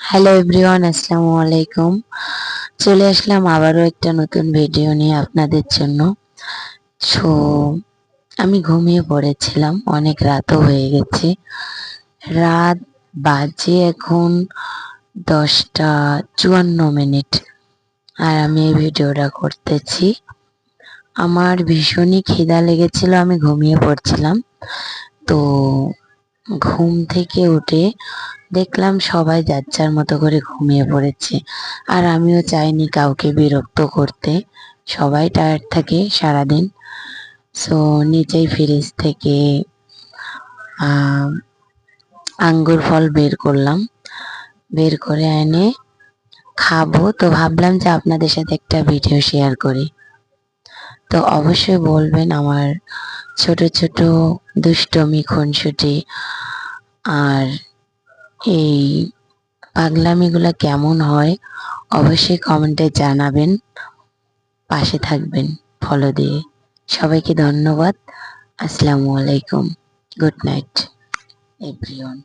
Hello everyone, আসসালামু আলাইকুম। চলে আসলাম আবারও একটা নতুন ভিডিও নিয়ে আপনাদের জন্য। সো আমি ঘুমিয়ে পড়েছিলাম, অনেক রাতও হয়ে গেছে। রাত বাজে এখন 10টা 54 মিনিট, আর আমি এই ভিডিওটা করতেছি। আমার ভীষণই খিদা লেগেছিল, আমি ঘুমিয়ে পড়ছিলাম। তো ঘুম থেকে উঠে দেখলাম সবাই যার যার মতো করে ঘুমিয়ে পড়েছে, আর আমিও চাইনি কাউকে বিরক্ত করতে। সবাই টায়ার্ড থাকে সারাদিন। সো নিচেই ফ্রিজ থেকে আঙ্গুর ফল বের করলাম, বের করে এনে খাবো। তো ভাবলাম যে আপনাদের সাথে একটা ভিডিও শেয়ার করি। তো অবশ্যই বলবেন আমার ছোট ছোট দুষ্টমি, খুনসুটি আর এই পাগলামিগুলো কেমন হয়, অবশ্যই কমেন্টে জানাবেন। পাশে থাকবেন ফলো দিয়ে। সবাইকে ধন্যবাদ। আসসালামু আলাইকুম। Good night everyone.